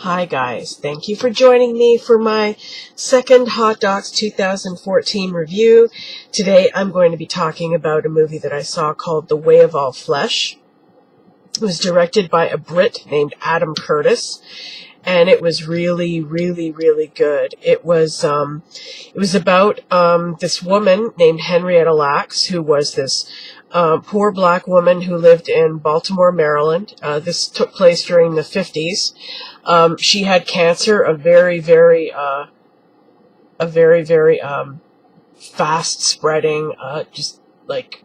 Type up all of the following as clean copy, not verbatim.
Hi guys, thank you for joining me for my second Hot Docs 2014 review. Today I'm going to be talking about a movie that I saw called The Way of All Flesh. It was directed by a Brit named Adam Curtis, and it was really good. It was about this woman named Henrietta Lacks, who was this poor black woman who lived in Baltimore, Maryland. This took place during the 50s. She had cancer, a very fast spreading, just like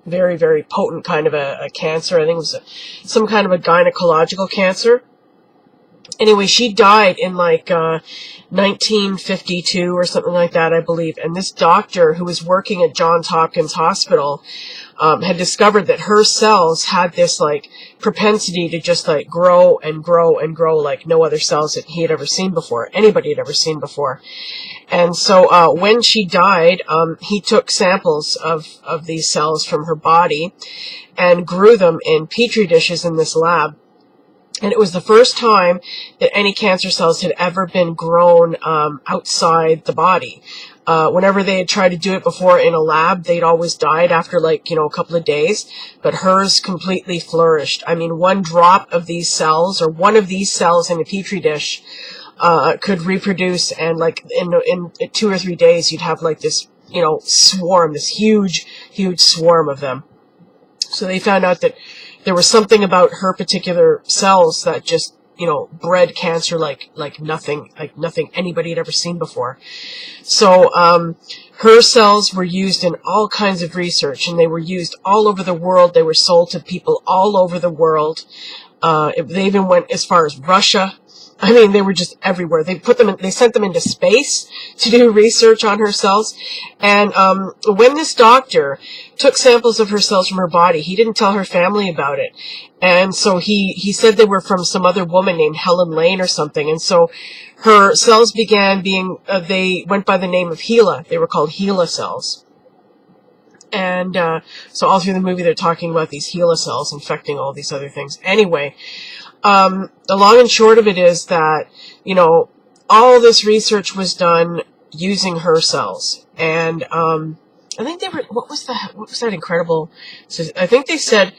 very potent kind of a cancer. I think it was some kind of a gynecological cancer. Anyway, she died in like 1952 or something like that, I believe. And this doctor who was working at Johns Hopkins Hospital had discovered that her cells had this like propensity to just like grow and grow and grow like no other cells that he had ever seen before, anybody had ever seen before. And so when she died, he took samples of these cells from her body and grew them in petri dishes in this lab. And it was the first time that any cancer cells had ever been grown outside the body. Whenever they had tried to do it before in a lab, they'd always died after a couple of days. But hers completely flourished. I mean, one drop of these cells, or one of these cells in a petri dish, could reproduce, and like in 2 or 3 days, you'd have like this, swarm, this huge swarm of them. So they found out that there was something about her particular cells that just, bred cancer like nothing anybody had ever seen before. So, her cells were used in all kinds of research, and they were used all over the world. They were sold to people all over the world. They even went as far as Russia. I mean, they were just everywhere. They sent them into space to do research on her cells. And when this doctor took samples of her cells from her body, he didn't tell her family about it. And so he said they were from some other woman named Helen Lane or something. And so her cells began being, they went by the name of HeLa. They were called HeLa cells. And so all through the movie, they're talking about these HeLa cells infecting all these other things. Anyway, the long and short of it is that, all this research was done using her cells. And I think they were, what was that incredible? So I think they said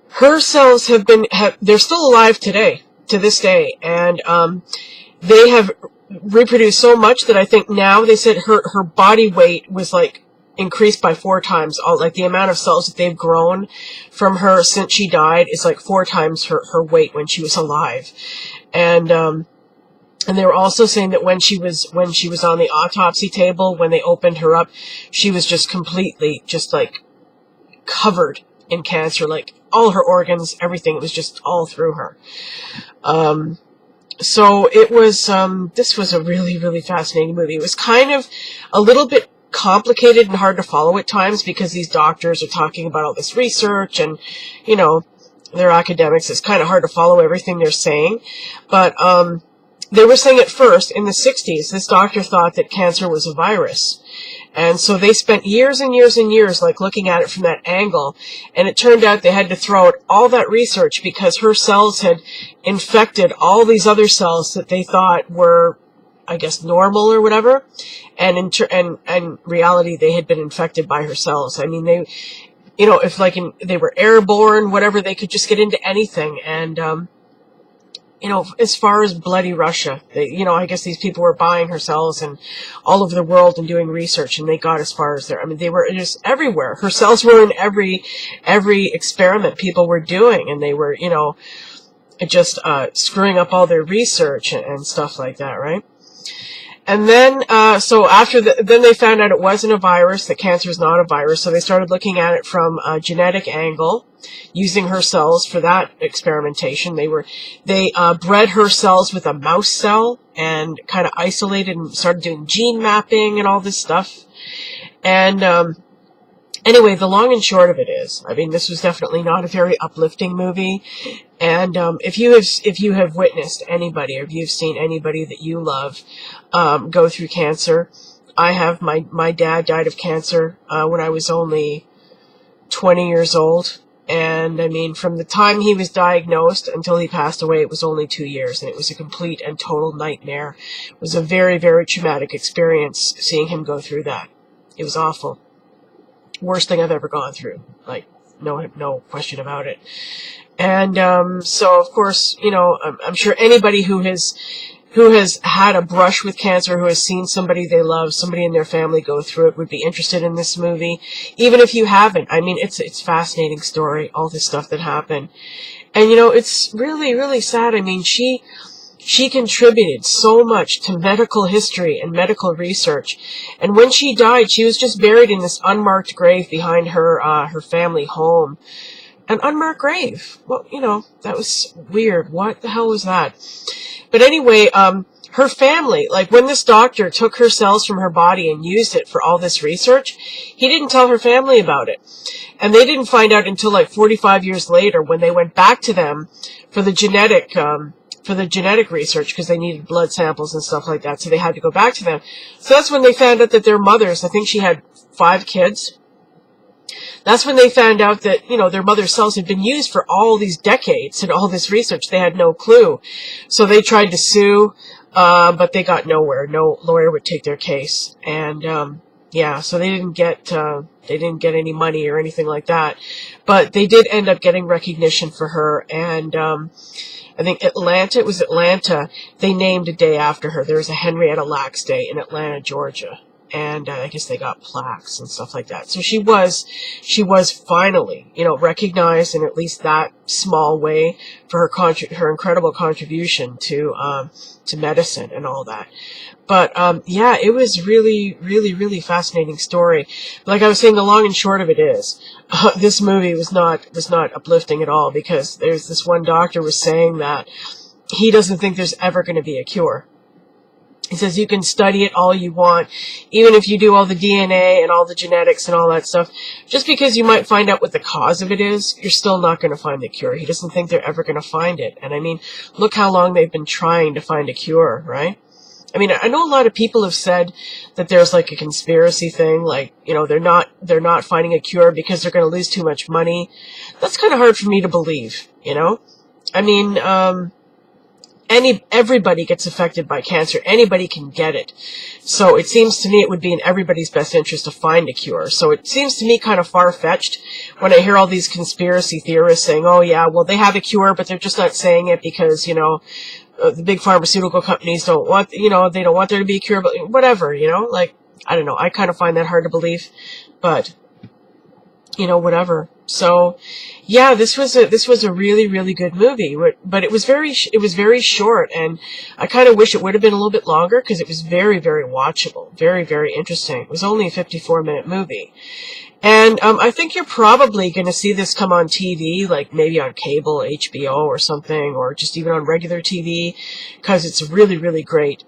her cells they're still alive today, to this day. And they have reproduced so much that I think now, they said her body weight was like increased by 4 times. Like the amount of cells that they've grown from her since she died is like 4 times her weight when she was alive. And they were also saying that when she was on the autopsy table, when they opened her up, she was just completely just like covered in cancer, like all her organs, everything. It was just all through her. So it was, this was a really fascinating movie. It was kind of a little bit complicated and hard to follow at times, because these doctors are talking about all this research, and they're academics. It's kind of hard to follow everything they're saying. But they were saying at first, in the 60s, this doctor thought that cancer was a virus. And so they spent years and years like looking at it from that angle, and it turned out they had to throw out all that research because her cells had infected all these other cells that they thought were, I guess, normal or whatever, and in reality they had been infected by her cells. I mean, they, if they were airborne, whatever, they could just get into anything. And as far as bloody Russia, I guess these people were buying her cells and all over the world and doing research, and they got as far as there. I mean, they were just everywhere. Her cells were in every experiment people were doing, and they were, just screwing up all their research and stuff like that, right? And then, so after then they found out it wasn't a virus, that cancer is not a virus, so they started looking at it from a genetic angle, using her cells for that experimentation. They bred her cells with a mouse cell and kind of isolated and started doing gene mapping and all this stuff. And, anyway, the long and short of it is, I mean, this was definitely not a very uplifting movie. And if you have witnessed anybody, or if you've seen anybody that you love go through cancer, I have. My dad died of cancer when I was only 20 years old, And I mean, from the time he was diagnosed until he passed away, it was only 2 years, and it was a complete and total nightmare. It was a very, very traumatic experience seeing him go through that. It was awful. Worst thing I've ever gone through. Like, no question about it. And so, of course, you know, I'm sure anybody who has had a brush with cancer, who has seen somebody they love, somebody in their family go through it, would be interested in this movie. Even if you haven't. I mean, it's a fascinating story, all this stuff that happened. And, you know, it's really, really sad. I mean, she contributed so much to medical history and medical research. And when she died, she was just buried in this unmarked grave behind her family home. An unmarked grave. Well, you know, that was weird. What the hell was that? But anyway, her family, like when this doctor took her cells from her body and used it for all this research, he didn't tell her family about it. And they didn't find out until like 45 years later when they went back to them for the genetic research, because they needed blood samples and stuff like that. So they had to go back to them. So that's when they found out that their mothers, I think she had 5 kids. That's when they found out that, you know, their mother's cells had been used for all these decades and all this research. They had no clue. So they tried to sue, but they got nowhere. No lawyer would take their case. And, yeah, so they didn't get any money or anything like that. But they did end up getting recognition for her. And, I think Atlanta, they named a day after her. There was a Henrietta Lacks Day in Atlanta, Georgia. And I guess they got plaques and stuff like that. So she was finally, you know, recognized in at least that small way for her incredible contribution to medicine and all that. But yeah, it was really, really, really fascinating story. Like I was saying, the long and short of it is, this movie was not uplifting at all, because there's this one doctor was saying that he doesn't think there's ever going to be a cure. He says you can study it all you want, even if you do all the DNA and all the genetics and all that stuff. Just because you might find out what the cause of it is, you're still not going to find the cure. He doesn't think they're ever going to find it. And I mean, look how long they've been trying to find a cure, right? I mean, I know a lot of people have said that there's like a conspiracy thing, like, you know, they're not finding a cure because they're going to lose too much money. That's kind of hard for me to believe, you know? I mean, everybody gets affected by cancer. Anybody can get it. So it seems to me it would be in everybody's best interest to find a cure. So it seems to me kind of far-fetched when I hear all these conspiracy theorists saying, oh yeah, well they have a cure, but they're just not saying it because, you know, the big pharmaceutical companies don't want, you know, they don't want there to be a cure, but whatever, you know, like, I don't know. I kind of find that hard to believe, but, you know, whatever. So, yeah, this was a really, really good movie, but it was very short, and I kind of wish it would have been a little bit longer, because it was very, very watchable, very, very interesting. It was only a 54-minute movie. And I think you're probably going to see this come on TV, like maybe on cable, HBO or something, or just even on regular TV, because it's a really, really great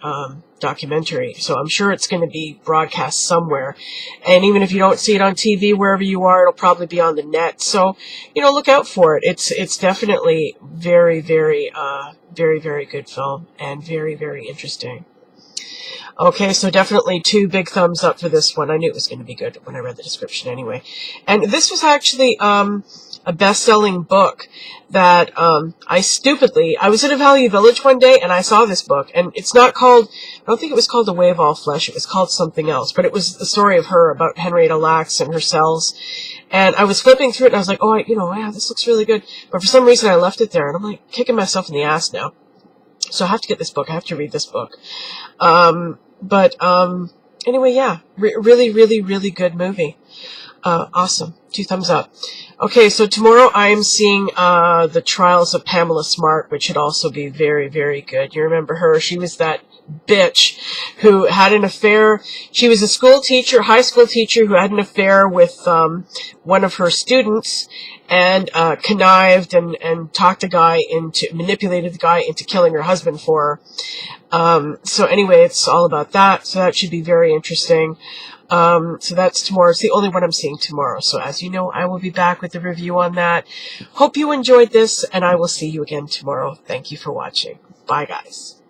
documentary. So I'm sure it's going to be broadcast somewhere. And even if you don't see it on TV, wherever you are, it'll probably be on the net. So, you know, look out for it. It's definitely very, very, very, very good film, and very, very interesting. Okay, so definitely 2 big thumbs up for this one. I knew it was going to be good when I read the description anyway. And this was actually a best-selling book that I was at a Value Village one day, and I saw this book. And it's not called, I don't think it was called The Way of All Flesh. It was called something else. But it was the story of her, about Henrietta Lacks and her cells. And I was flipping through it, and I was like, oh, yeah, this looks really good. But for some reason, I left it there, and I'm like kicking myself in the ass now. So I have to get this book. I have to read this book. Anyway, yeah, really, really, really good movie. Awesome. 2 thumbs up. Okay, so tomorrow I am seeing The Trials of Pamela Smart, which should also be very, very good. You remember her? She was that bitch who had an affair. She was a high school teacher who had an affair with one of her students, and connived and manipulated the guy into killing her husband for her. So anyway, it's all about that. So that should be very interesting. So that's tomorrow. It's the only one I'm seeing tomorrow. So as you know, I will be back with a review on that. Hope you enjoyed this, and I will see you again tomorrow. Thank you for watching. Bye, guys.